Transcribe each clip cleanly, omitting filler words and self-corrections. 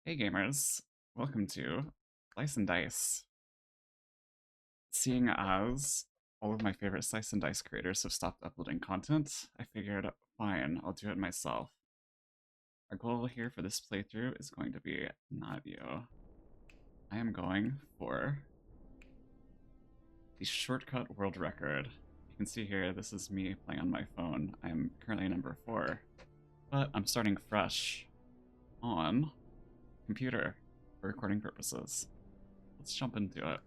Hey gamers, welcome to Slice and Dice. Seeing as all of my favorite Slice and Dice creators have stopped uploading content, I figured, fine, I'll do it myself. Our goal here for this playthrough is going to be not you. I am going for the shortcut world record. You can see here, this is me playing on my phone. I am currently number 4, but I'm starting fresh on computer for recording purposes. Let's jump into it.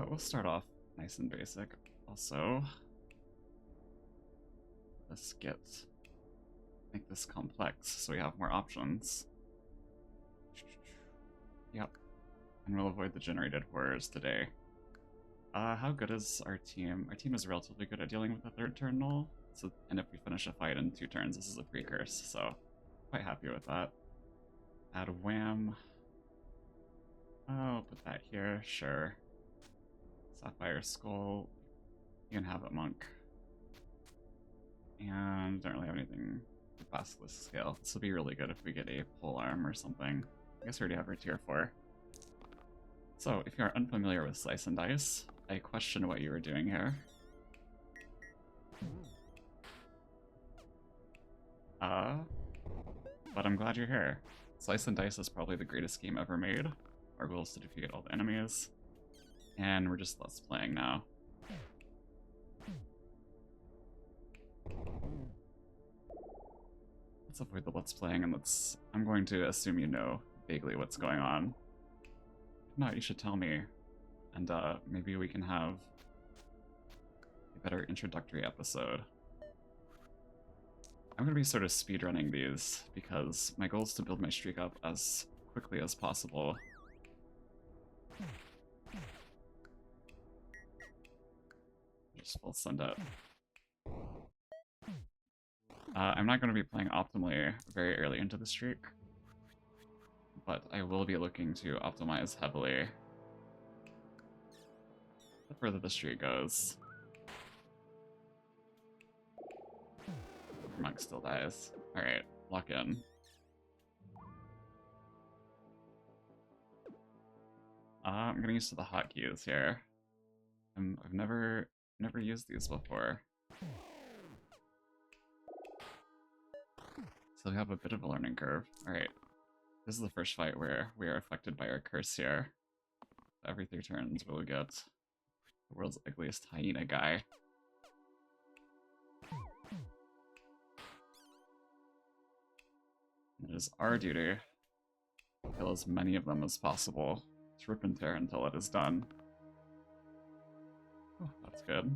We'll start off nice and basic. Also, let's make this complex so we have more options. Yep. And we'll avoid the generated horrors today. How good is our team? Our team is relatively good at dealing with the third turn null. So, and if we finish a fight in 2 turns, this is a pre-curse, so quite happy with that. Add wham. Oh, put that here, sure. Sapphire Skull. You can have it, Monk. And don't really have anything for Basilisk Scale. This will be really good if we get a pole arm or something. I guess we already have our tier 4. So, if you are unfamiliar with Slice and Dice, I question what you were doing here. But I'm glad you're here. Slice and Dice is probably the greatest game ever made. Our goal is to defeat all the enemies. And we're just let's playing now. Let's avoid the let's playing and I'm going to assume you know vaguely what's going on. If not, you should tell me. And maybe we can have a better introductory episode. I'm going to be sort of speedrunning these because my goal is to build my streak up as quickly as possible. Just full send it. I'm not going to be playing optimally very early into the streak, but I will be looking to optimize heavily the further the streak goes. Monk still dies. Alright, lock in. I'm getting used to the hotkeys here. I've never used these before. So we have a bit of a learning curve. Alright, this is the first fight where we are affected by our curse here. Every 3 turns we'll get the world's ugliest hyena guy. It is our duty to kill as many of them as possible, to rip and tear until it is done. Oh, that's good.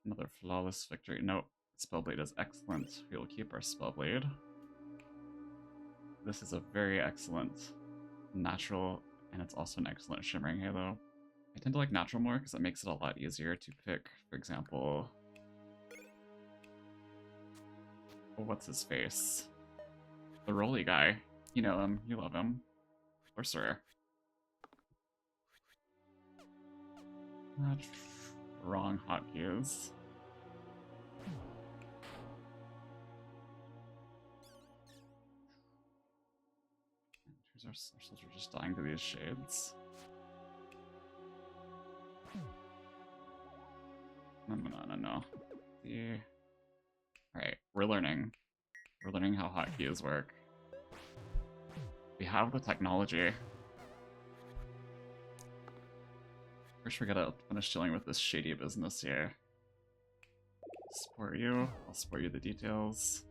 Another flawless victory. Nope, Spellblade is excellent. We will keep our Spellblade. This is a very excellent natural, and it's also an excellent Shimmering Halo. I tend to like natural more because it makes it a lot easier to pick, for example... what's his face? The Rolly guy. You know him, you love him. Sorcerer. Wrong hotkeys. Our souls are just dying to these shades. No. Alright, we're learning. We're learning how hotkeys work. We have the technology. First we gotta finish dealing with this shady business here. Support you. I'll support you the details.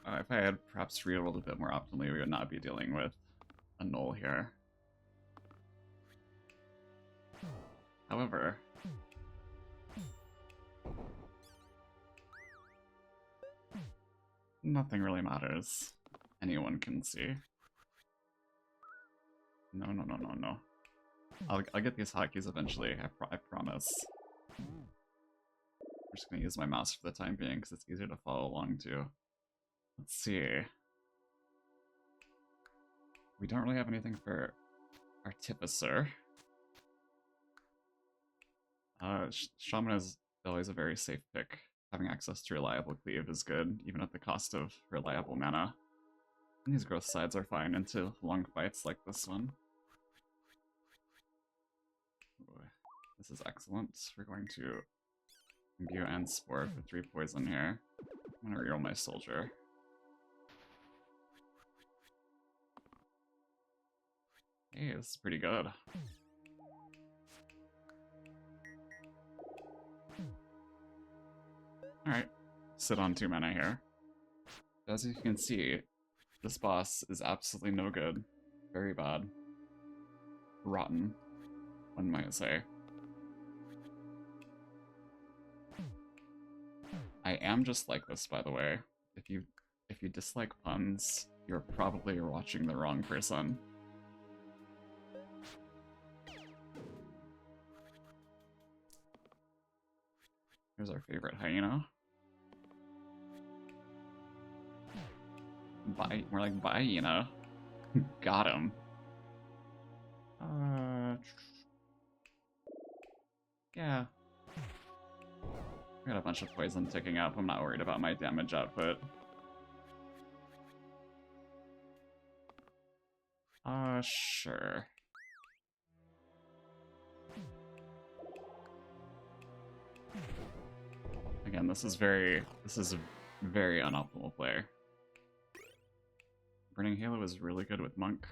If I had perhaps rerolled a bit more optimally, we would not be dealing with a null here. However, nothing really matters. Anyone can see. No. I'll get these hotkeys eventually, I promise. I'm just gonna use my mouse for the time being because it's easier to follow along too. Let's see. We don't really have anything for Artificer. Shaman is always a very safe pick. Having access to reliable cleave is good, even at the cost of reliable mana. And these growth sides are fine into long fights like this one. Ooh, this is excellent. We're going to imbue and spore for 3 poison here. I'm gonna reroll my soldier. Hey, this is pretty good. Alright, sit on 2 mana here. As you can see, this boss is absolutely no good. Very bad. Rotten, one might say. I am just like this, by the way. If you dislike puns, you're probably watching the wrong person. Here's our favorite hyena. Bye. We're like, bye, you know. Got him. Yeah. We got a bunch of poison ticking up. I'm not worried about my damage output. Sure. Again, this is a very unoptimal play. Burning Halo is really good with Monk.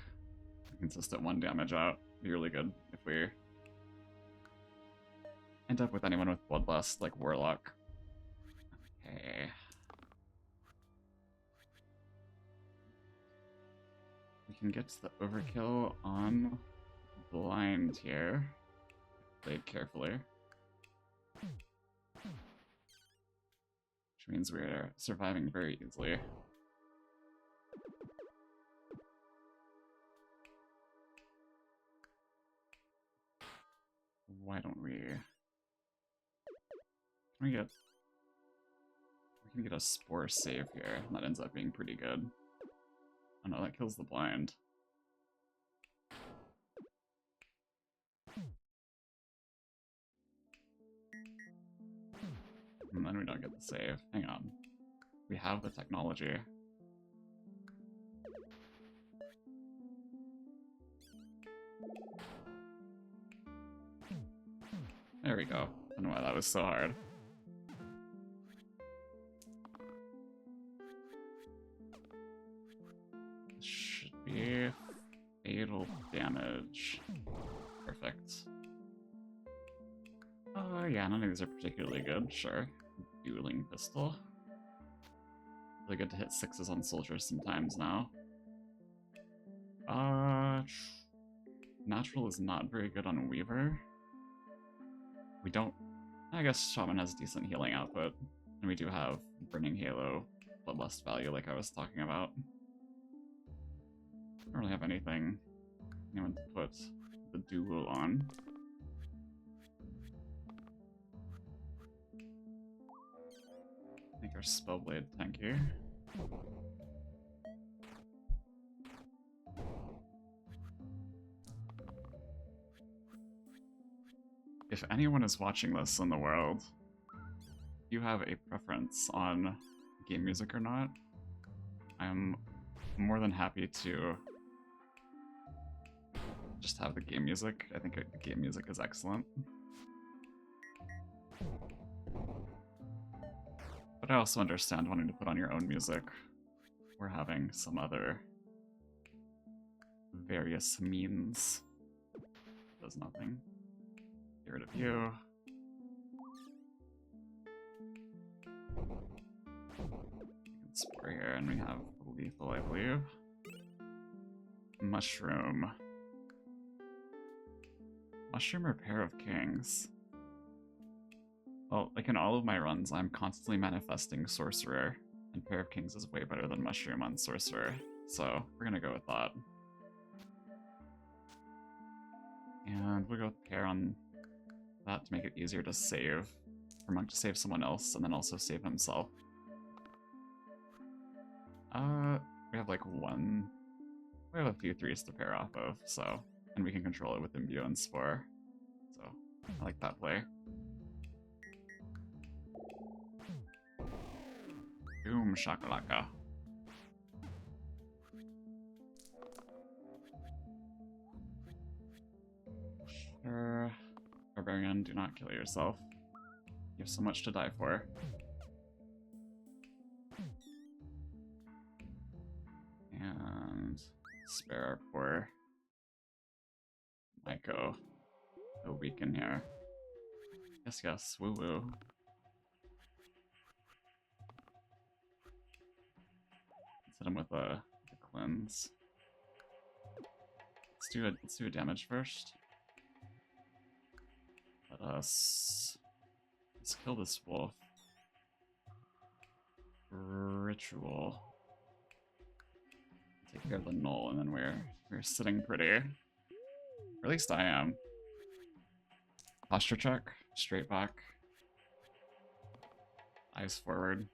Consistent 1 damage out. Be really good if we end up with anyone with Bloodlust, like Warlock. Okay. We can get to the overkill on blind here. Played carefully. Which means we're surviving very easily. Why don't we... We can get a Spore save here. That ends up being pretty good. Oh no, that kills the blind. And then we don't get the save. Hang on. We have the technology. There we go. I don't know why that was so hard. This should be fatal damage. Perfect. Yeah, none of these are particularly good, sure. Dueling pistol. Really good to hit 6s on soldiers sometimes now. Natural is not very good on Weaver. We don't... I guess Shaman has decent healing output. And we do have Burning Halo Bloodlust value like I was talking about. I don't really have anyone to put the duel on. Make our Spellblade tanky. If anyone is watching this in the world, you have a preference on game music or not, I'm more than happy to just have the game music. I think the game music is excellent. But I also understand wanting to put on your own music or having some other various means. Does nothing. Get rid of you. We can Spore here, and we have lethal, I believe. Mushroom. Mushroom or Pair of Kings? Well, like in all of my runs, I'm constantly manifesting Sorcerer, and Pair of Kings is way better than Mushroom on Sorcerer, so we're gonna go with that. And we'll go with Pair on that to make it easier to save, for Monk to save someone else, and then also save himself. We have like we have a few 3s to pair off of, so, and we can control it with Imbue and Spore, so I like that play. Boom shakalaka. Sure. Barbarian, do not kill yourself. You have so much to die for. And spare our poor Maiko. So weaken here. Yes, yes, woo woo. Let's hit him with a cleanse. Let's do a damage first. Let's kill this wolf. Ritual. Take care of the null, and then we're sitting pretty. Or at least I am. Posture check, straight back. Eyes forward.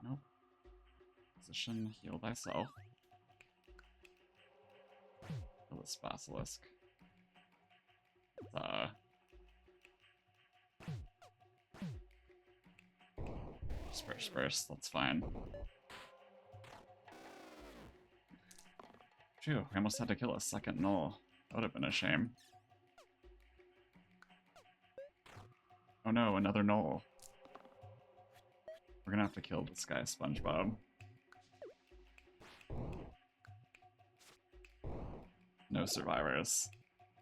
Nope. Position, heal thyself. Kill this basilisk. Disperse, that's fine. Phew, we almost had to kill a second null. That would have been a shame. Oh no, another null. We're gonna have to kill this guy, SpongeBob. No survivors.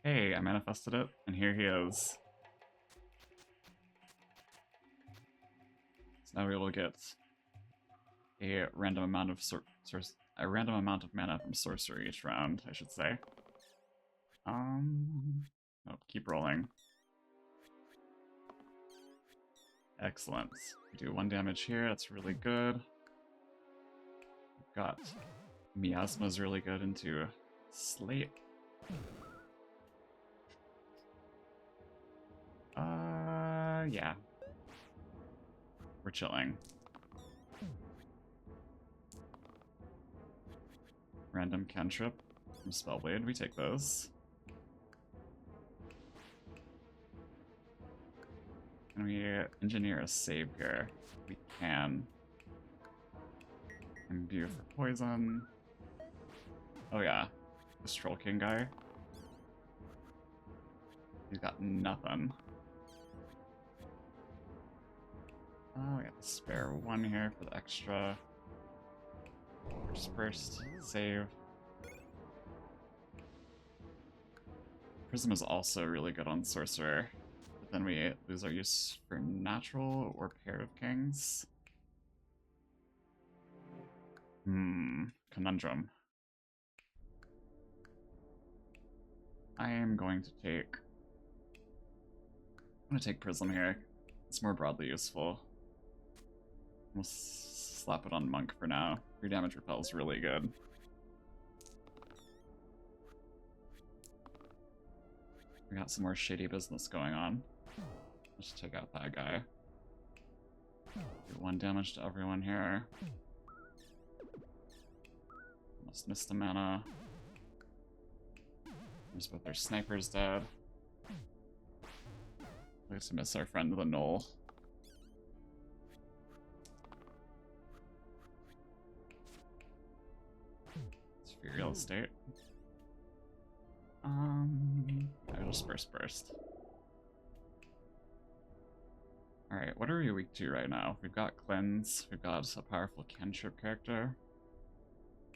Hey, I manifested it, and here he is. So now we will get a random amount of mana from sorcery each round, I should say. Nope, keep rolling. Excellent. We do 1 damage here, that's really good. We've got Miasma's really good into Slate. Yeah. We're chilling. Random cantrip from Spellblade, we take those. Can we engineer a save here? We can. Imbue for poison. Oh yeah, this Troll King guy. He's got nothing. Oh, we got the spare 1 here for the extra. Dispersed, save. Prism is also really good on Sorcerer, but then we lose our use for Natural or Pair of Kings. Conundrum. I am going to take... I'm going to take Prism here. It's more broadly useful. We'll slap it on Monk for now. 3 damage repel is really good. We got some more shady business going on. Let's take out that guy. Do 1 damage to everyone here. Almost missed a mana. Just both their snipers dead. We just miss our friend the Knoll. It's free real estate. I will just burst. Alright, what are we weak to right now? We've got Cleanse, we've got a powerful cantrip character.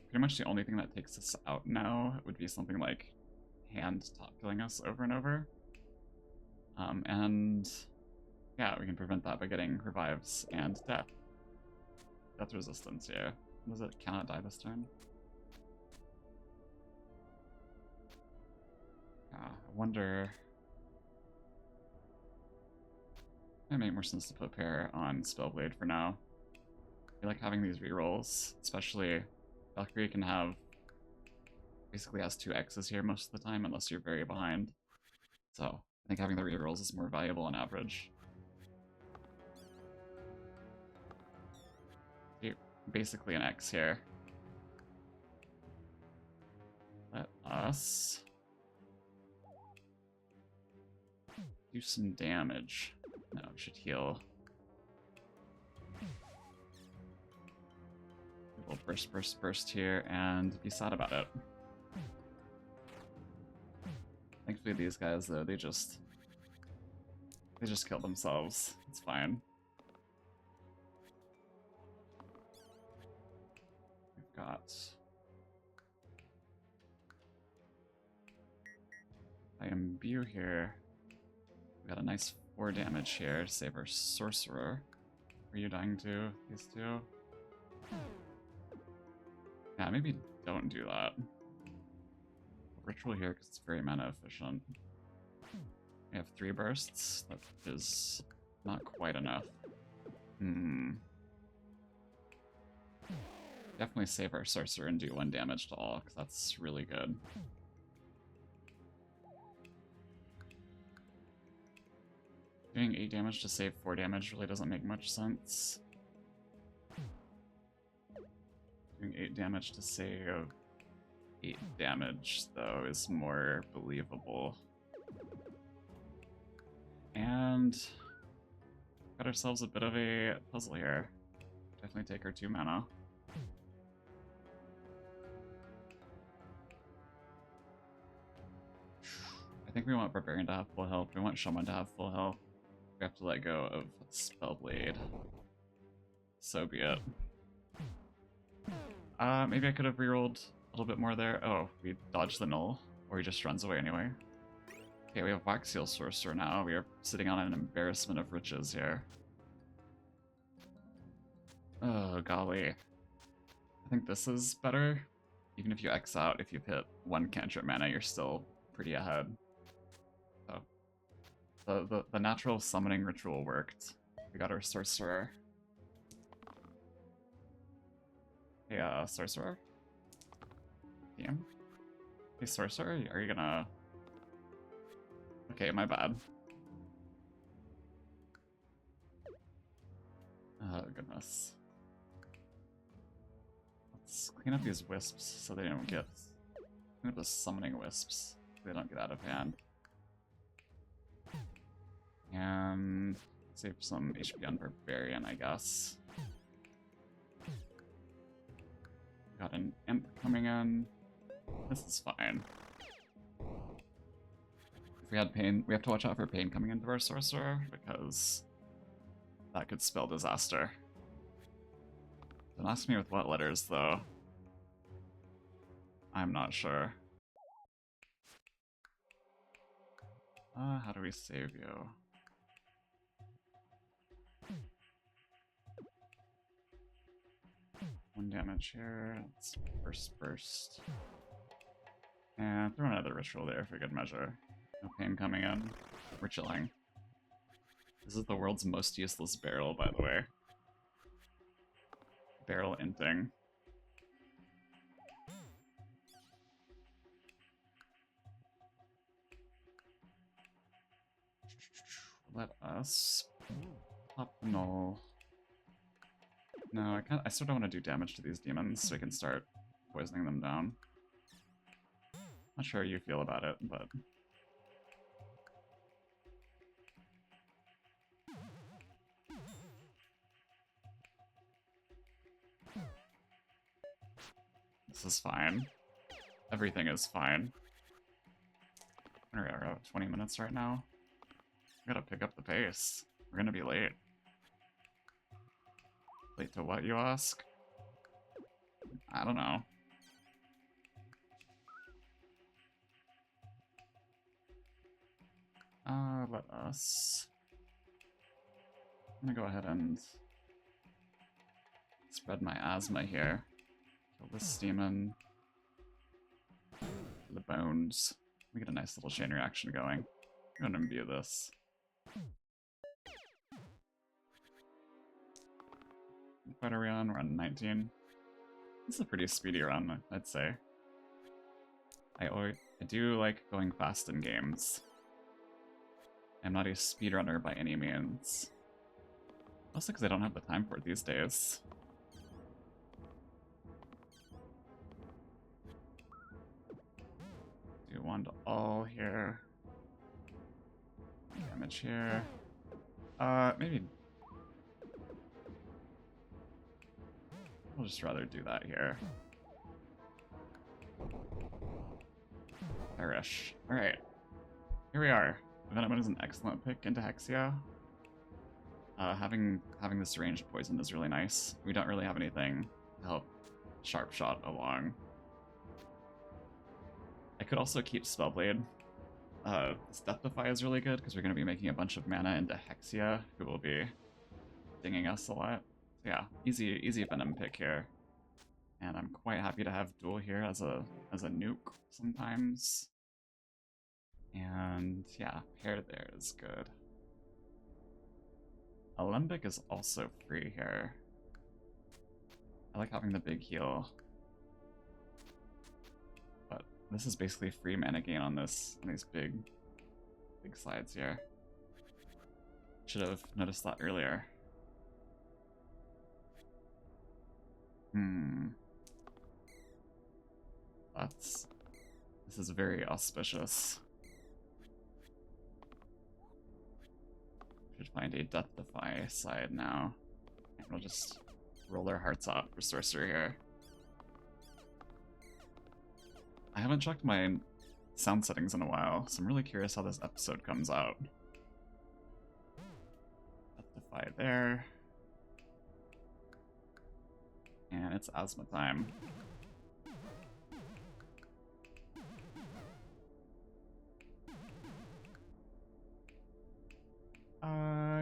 Pretty much the only thing that takes us out now would be something like Hand top killing us over and over. And yeah, we can prevent that by getting revives and death. Death resistance, yeah. Was it cannot die this turn? I wonder... It might make more sense to put Pair on Spellblade for now. I like having these rerolls, especially Valkyrie can have... basically has 2 X's here most of the time, unless you're very behind. So, I think having the rerolls is more valuable on average. Basically an X here. Let us do some damage. No, it should heal. We'll burst here and be sad about it. Thankfully these guys though, they just kill themselves. It's fine. We've got I imbue here. We got a nice 4 damage here to save our sorcerer. Are you dying to these two? Yeah, maybe don't do that. Ritual here because it's very mana efficient. We have 3 bursts. That is not quite enough. Definitely save our sorcerer and do 1 damage to all because that's really good. Doing 8 damage to save 4 damage really doesn't make much sense. Doing 8 damage to save 8 damage, though, is more believable. And got ourselves a bit of a puzzle here. Definitely take our 2 mana. I think we want Barbarian to have full health. We want Shaman to have full health. We have to let go of Spellblade. So be it. Maybe I could have rerolled a little bit more there. Oh, we dodged the null, or he just runs away anyway. Okay, we have Wax Seal Sorcerer now. We are sitting on an embarrassment of riches here. Oh, golly. I think this is better. Even if you X out, if you've hit 1 cantrip mana, you're still pretty ahead. So, the natural summoning ritual worked. We got our Sorcerer. Hey, Sorcerer? DM? Hey, Sorcerer, are you gonna... Okay, my bad. Oh, goodness. Let's clean up these wisps so they don't get... Clean up the summoning wisps so they don't get out of hand. And save some HP on Barbarian, I guess. Got an Imp coming in. This is fine. If we had Pain, we have to watch out for Pain coming into our Sorcerer, because that could spell disaster. Don't ask me with what letters, though. I'm not sure. How do we save you? One damage here. Let's burst. And throw another ritual there for good measure. No pain coming in. We're chilling. This is the world's most useless barrel, by the way. Barrel inting. Let us pop null. No, I still don't want to do damage to these demons, so I can start poisoning them down. Not sure how you feel about it, but... This is fine. Everything is fine. We're at about 20 minutes right now. We gotta pick up the pace. We're gonna be late. Late to what, you ask? I don't know. Let us... I'm gonna go ahead and spread my asthma here. Kill this demon. The bones. We get a nice little chain reaction going. I'm gonna imbue this. What are we on? We're on 19. This is a pretty speedy run, I'd say. I do like going fast in games. I'm not a speedrunner by any means. Mostly because I don't have the time for it these days. 1 to all here. Damage here. Maybe... I'll just rather do that here. Perish. Alright. Here we are. Venom is an excellent pick into Hexia. Having this ranged poison is really nice. We don't really have anything to help Sharp Shot along. I could also keep Spellblade. This Death-Defy is really good because we're going to be making a bunch of mana into Hexia, who will be dinging us a lot. So yeah, easy Venom pick here. And I'm quite happy to have Duel here as a nuke sometimes. And yeah, Pair there is good. Alembic is also free here. I like having the big heal. But this is basically free mana gain on these big sides here. Should have noticed that earlier. This is very auspicious. Should find a Death-Defy side now. And we'll just roll their hearts out for Sorcerer here. I haven't checked my sound settings in a while, so I'm really curious how this episode comes out. Death-Defy there. And it's Asthma time.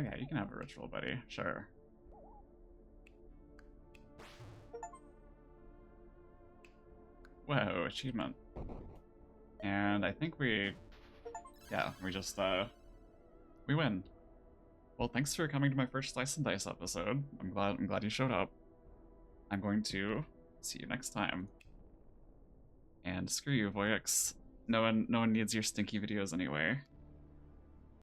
Yeah, you can have a ritual, buddy. Sure. Whoa, achievement. And I think we just, we win. Well, thanks for coming to my first Slice and Dice episode. I'm glad you showed up. I'm going to see you next time. And screw you, Voyix. No one needs your stinky videos anyway.